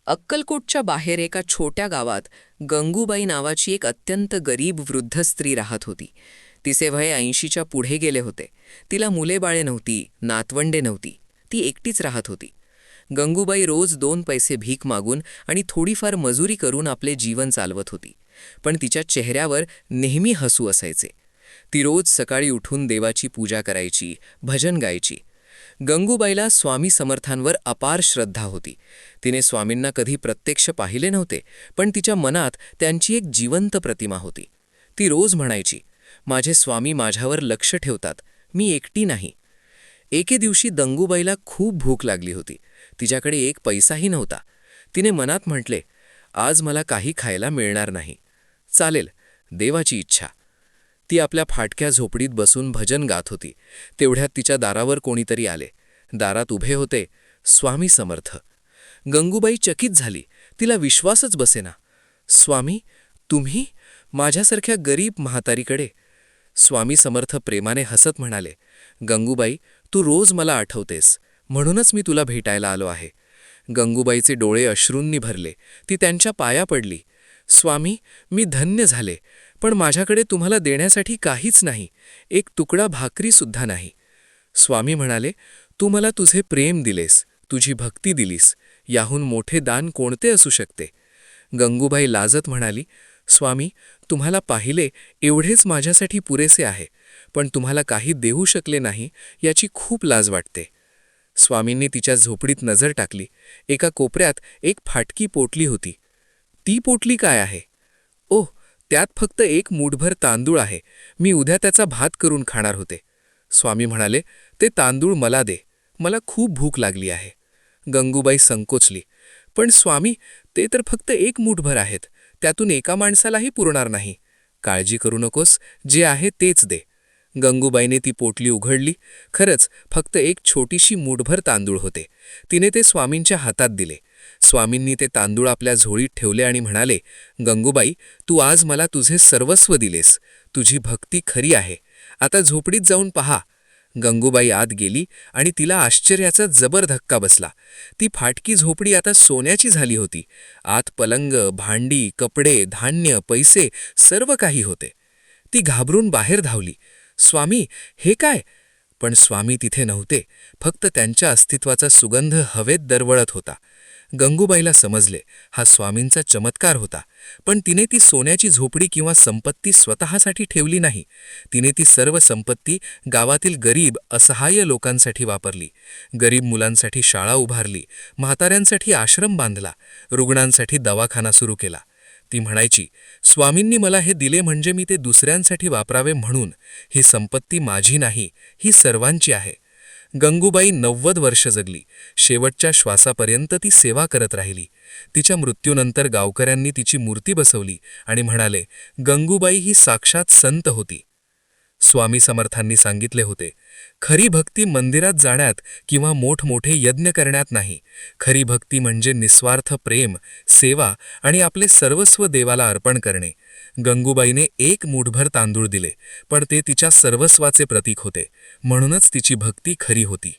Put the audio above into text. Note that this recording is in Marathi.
अक्कलकोटच्या बाहेर एका छोट्या गावात गंगूबाई नावाची एक अत्यंत गरीब वृद्ध स्त्री राहत होती. तिचे वय 80च्या पुढे गेले होते. तिला मुलेबाळे नव्हती, नातवंडे नव्हती. ती एकटीच राहत होती. गंगूबाई रोज 2 पैसे भीक मागून आणि थोडीफार मजुरी करून आपले जीवन चालवत होती. पण तिच्या चेहऱ्यावर नेहमी हसू असायचे. ती रोज सकाळी उठून देवाची पूजा करायची, भजन गायची. गंगूबाईला स्वामी समर्थांवर अपार श्रद्धा होती. तिने स्वामींना कधी प्रत्यक्ष पाहिले नव्हते, पण तिच्या मनात त्यांची एक जिवंत प्रतिमा होती. ती रोज म्हणायची, माझे स्वामी माझ्यावर लक्ष ठेवतात, मी एकटी नाही. एके दिवशी गंगूबाईला खूप भूक लागली होती. तिच्याकडे 1 पैसाही नव्हता. तिने मनात म्हटले, आज मला काही खायला मिळणार नाही. चालेल, देवाची इच्छा. ती आपल्या फाटक्या झोपडीत बसून भजन गात होती. तेवढ्यात तिच्या दारावर कोणीतरी आले. दारात उभे होते स्वामी समर्थ. गंगूबाई चकित झाली. तिला विश्वासच बसेना. स्वामी, तुम्ही माझ्यासारख्या गरीब म्हातारीकडे? स्वामी समर्थ प्रेमाने हसत म्हणाले, गंगूबाई, तू रोज मला आठवतेस, म्हणूनच मी तुला भेटायला आलो आहे. गंगूबाईचे डोळे अश्रूंनी भरले. ती त्यांच्या पाया पडली. स्वामी, मी धन्य झाले, पण माझ्याकडे तुम्हाला देण्यासाठी काहीच नाही. एक तुकडा भाकरीसुद्धा नाही. स्वामी म्हणाले, तू मला तुझे प्रेम दिलेस, तुझी भक्ती दिलीस. याहून मोठे दान कोणते असू शकते? गंगूबाई लाजत म्हणाली, स्वामी, तुम्हाला पाहिले एवढेच माझ्यासाठी पुरेसे आहे, पण तुम्हाला काही देऊ शकले नाही याची खूप लाज वाटते. स्वामींनी तिच्या झोपडीत नजर टाकली. एका कोपऱ्यात एक फाटकी पोटली होती. ती पोटली काय आहे? ओह, त्यात फक्त 1 मूठभर तांदूळ आहे. मी उद्या त्याचा भात करून खाणार होते. स्वामी म्हणाले, ते तांदूळ मला दे, मला खूप भूक लागली आहे. गंगूबाई संकोचली, पण स्वामी, ते तर फक्त 1 मूठभर आहेत, त्यातून एका माणसालाही पुरणार नाही. काळजी करू नकोस, जे आहे तेच दे. गंगूबाईने ती पोटली उघडली. खरंच फक्त एक छोटीशी मूठभर तांदूळ होते. तिने ते स्वामींच्या हातात दिले. स्वामींनी ते तांदूळ आपल्या झोळीत ठेवले आणि म्हणाले, गंगूबाई, तू आज मला तुझे सर्वस्व दिलेस. तुझी भक्ती खरी आहे. आता झोपडीत जाऊन पहा. गंगूबाई आत गेली आणि तिला आश्चर्याचा जबर धक्का बसला. ती फाटकी झोपडी आता सोन्याची झाली होती. आत पलंग, भांडी, कपडे, धान्य, पैसे सर्व काही होते. ती घाबरून बाहेर धावली. स्वामी, हे काय? पण स्वामी तिथे नव्हते. फक्त त्यांच्या अस्तित्वाचा सुगंध हवेत दरवळत होता. गंगूबाईला समजले, हा स्वामींचा चमत्कार होता. पण तिने ती सोन्याची झोपडी किंवा संपत्ती स्वतःसाठी ठेवली नाही. तिने ती सर्व संपत्ती गावातील गरीब, असहाय्य लोकांसाठी वापरली. गरीब मुलांसाठी शाळा उभारली, म्हाताऱ्यांसाठी आश्रम बांधला, रुग्णांसाठी दवाखाना सुरू केला. ती म्हणायची, स्वामींनी मला हे दिले म्हणजे मी ते दुसऱ्यांसाठी वापरावे म्हणून. ही संपत्ती माझी नाही, ही सर्वांची आहे. गंगूबाई 90 वर्ष जगली. शेवटच्या श्वासापर्यंत ती सेवा करत राहिली. तिच्या मृत्यूनंतर गावकऱ्यांनी तिची मूर्ती बसवली आणि म्हणाले, गंगूबाई ही साक्षात संत होती. स्वामी समर्थांनी सांगितले होते, खरी भक्ती मंदिरात जाण्यात किंवा मोठमोठे यज्ञ करण्यात नाही. खरी भक्ती म्हणजे निस्वार्थ प्रेम, सेवा आणि आपले सर्वस्व देवाला अर्पण करणे. गंगूबाईने 1 मूठभर तांदूळ दिले, पण ते तिच्या सर्वस्वाचे प्रतीक होते. म्हणूनच तिची भक्ती खरी होती.